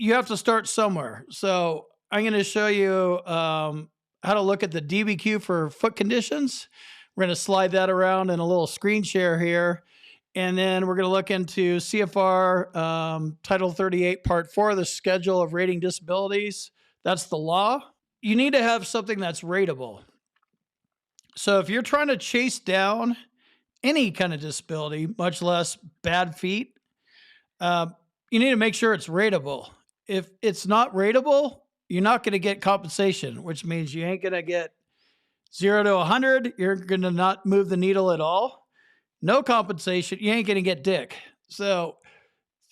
you have to start somewhere. So I'm going to show you how to look at the DBQ for foot conditions. We're going to slide that around in a little screen share here. And then we're going to look into CFR Title 38, Part 4, the schedule of rating disabilities. That's the law. You need to have something that's rateable. So if you're trying to chase down any kind of disability, much less bad feet, you need to make sure it's rateable. If it's not rateable, you're not going to get compensation, which means you ain't going to get 0 to 100. You're going to not move the needle at all. No compensation. You ain't going to get dick. So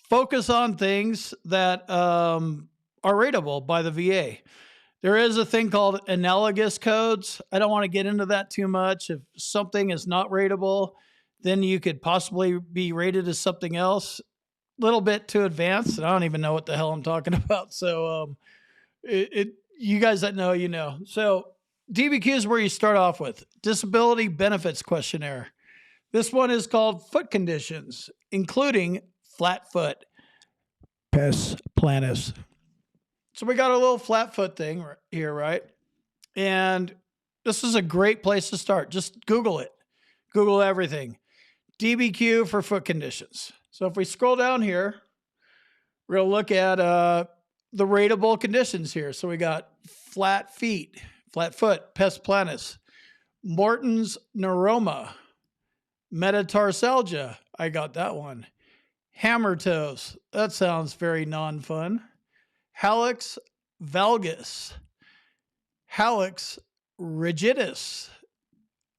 focus on things that are rateable by the VA. There is a thing called analogous codes. I don't want to get into that too much. If something is not rateable, then you could possibly be rated as something else. A little bit too advanced. I don't even know what the hell I'm talking about. So you guys that know, you know. So DBQ is where you start off with. Disability Benefits Questionnaire. This one is called Foot Conditions, including flat foot, pes planus. So we got a little flat foot thing here, right? And this is a great place to start. Just Google it. Google everything. DBQ for foot conditions. So if we scroll down here, we're going to look at the rateable conditions here. So we got flat feet, flat foot, pes planus, Morton's neuroma, metatarsalgia. I got that one. Hammertoes. That sounds very non-fun. Hallux valgus, hallux rigidus,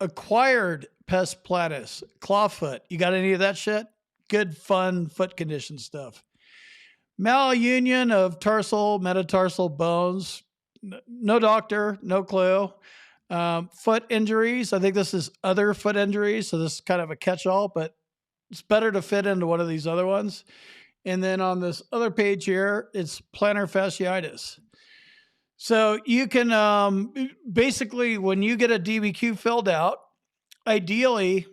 acquired pes planus, clawfoot. You got any of that shit? Good, fun foot condition stuff. Malunion of tarsal, metatarsal bones. No doctor, no clue. Foot injuries. I think this is other foot injuries. So this is kind of a catch-all, but it's better to fit into one of these other ones. And then on this other page here, it's plantar fasciitis. So you can basically, when you get a DBQ filled out, ideally,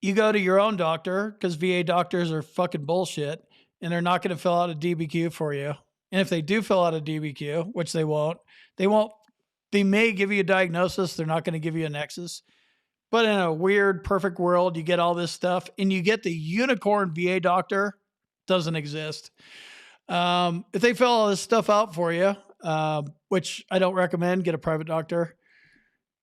you go to your own doctor because VA doctors are fucking bullshit and they're not going to fill out a DBQ for you. And if they do fill out a DBQ, which they won't, they may give you a diagnosis. They're not going to give you a nexus. But in a weird, perfect world, you get all this stuff and you get the unicorn VA doctor. Doesn't exist. If they fill all this stuff out for you, which I don't recommend, get a private doctor.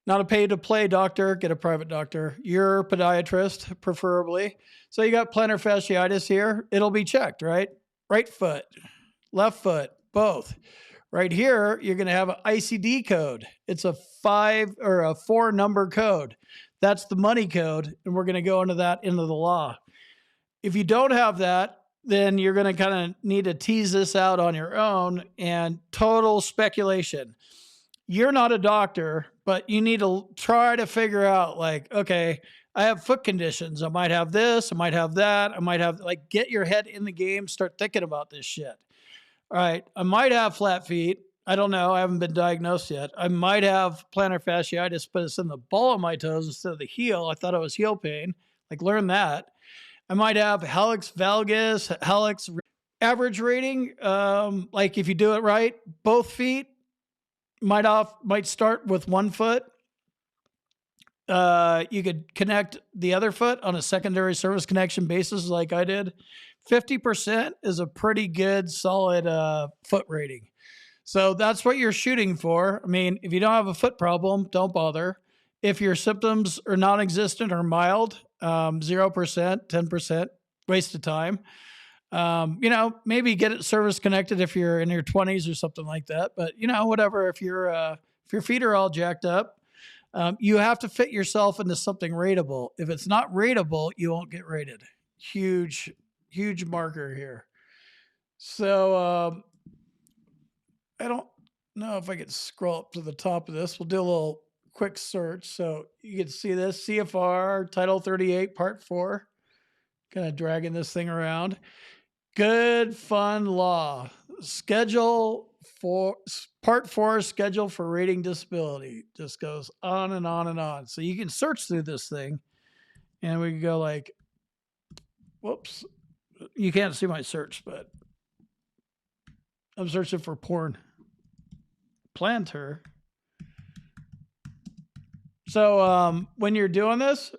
Not a pay-to-play doctor, get a private doctor. Your podiatrist, preferably. So you got plantar fasciitis here. It'll be checked, right? Right foot, left foot, both. Right here, you're going to have an ICD code. It's a 5 or a 4-number code. That's the money code, and we're going to go into the law. If you don't have that, then you're going to kind of need to tease this out on your own, and total speculation. You're not a doctor, but you need to try to figure out like, okay, I have foot conditions. I might have this. I might have that. I might have like, get your head in the game. Start thinking about this shit. All right. I might have flat feet. I don't know. I haven't been diagnosed yet. I might have plantar fasciitis, but it's in the ball of my toes instead of the heel. I thought it was heel pain. Like learn that. I might have hallux valgus, hallux average rating. Like if you do it right, both feet might start with one foot. You could connect the other foot on a secondary service connection basis like I did. 50% is a pretty good, solid foot rating. So that's what you're shooting for. I mean, if you don't have a foot problem, don't bother. If your symptoms are non-existent or mild, 0%, 10%, waste of time. Maybe get it service connected if you're in your 20s or something like that. But, whatever, if your feet are all jacked up, you have to fit yourself into something rateable. If it's not rateable, you won't get rated. Huge, huge marker here. So I don't know if I could scroll up to the top of this. We'll do a little quick search. So you can see this CFR Title 38, Part 4. Kind of dragging this thing around. Good, fun law. Schedule for Part 4, schedule for rating disability. Just goes on and on and on. So you can search through this thing and we can go like, whoops, you can't see my search, but I'm searching for porn. Plantar. So when you're doing this,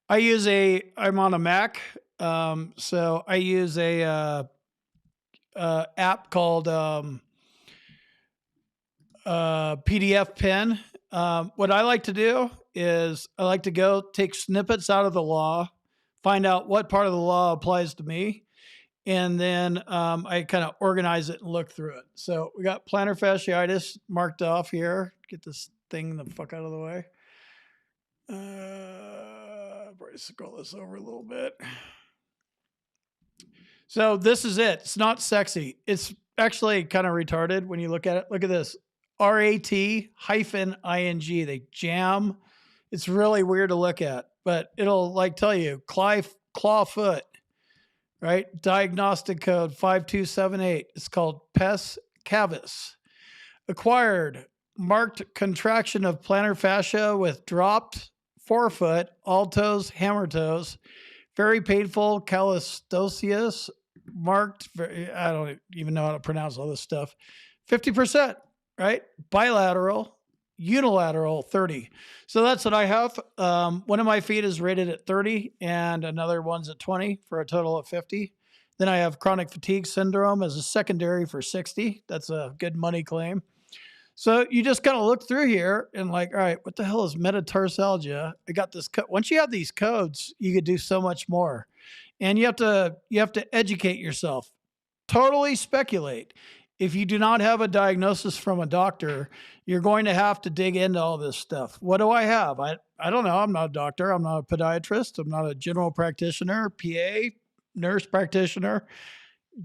I'm on a Mac. So I use a app called PDF Pen. What I like to do is I like to go take snippets out of the law, find out what part of the law applies to me, and then I kind of organize it and look through it. So we got plantar fasciitis marked off here. Get this thing the fuck out of the way. Probably scroll this over a little bit. So this is it. It's not sexy. It's actually kind of retarded when you look at it. Look at this. RAT-ING. They jam. It's really weird to look at, but it'll like tell you claw foot, right? Diagnostic code 5278. It's called pes cavus. Acquired marked contraction of plantar fascia with dropped forefoot, all toes, hammer toes. Very painful callistosius, marked, I don't even know how to pronounce all this stuff. 50%, right? Bilateral, unilateral, 30. So that's what I have. One of my feet is rated at 30 and another one's at 20 for a total of 50. Then I have chronic fatigue syndrome as a secondary for 60. That's a good money claim. So you just kind of look through here and like, all right, what the hell is metatarsalgia? I got this. Once you have these codes, you could do so much more, and you have to educate yourself. Totally speculate. If you do not have a diagnosis from a doctor, you're going to have to dig into all this stuff. What do I have? I don't know. I'm not a doctor. I'm not a podiatrist. I'm not a general practitioner, PA, nurse practitioner.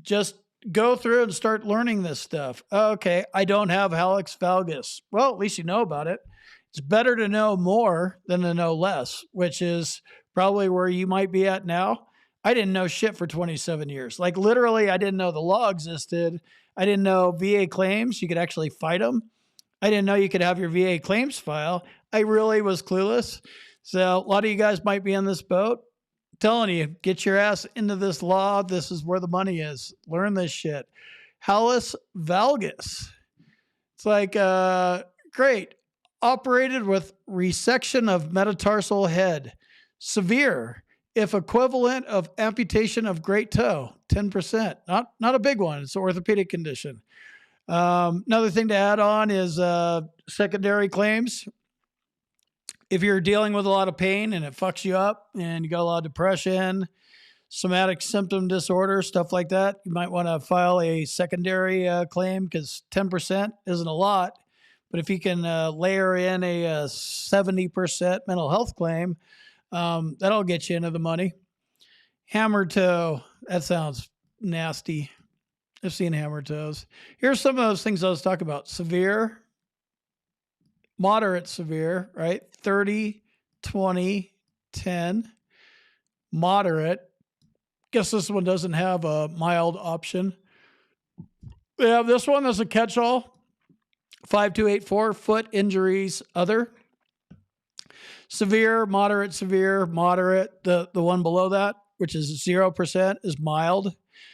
Just go through and start learning this stuff. Okay, I don't have hallux valgus. Well, at least you know about it. It's better to know more than to know less, which is probably where you might be at now. I didn't know shit for 27 years. Like literally, I didn't know the law existed. I didn't know VA claims. You could actually fight them. I didn't know you could have your VA claims file. I really was clueless. So a lot of you guys might be in this boat. Telling you, get your ass into this law. This is where the money is. Learn this shit. Hallux valgus. It's like, great. Operated with resection of metatarsal head. Severe, if equivalent of amputation of great toe, 10%. Not a big one. It's an orthopedic condition. Another thing to add on is secondary claims. If you're dealing with a lot of pain and it fucks you up and you got a lot of depression, somatic symptom disorder, stuff like that, you might want to file a secondary claim because 10% isn't a lot. But if you can layer in a 70% mental health claim, that'll get you into the money. Hammer toe, that sounds nasty. I've seen hammer toes. Here's some of those things I was talking about. Severe, moderate severe, right? 30, 20, 10. Moderate. Guess this one doesn't have a mild option. We have this one as a catch-all. 5284, foot injuries, other. Severe, moderate, severe, moderate. The one below that, which is 0%, is mild.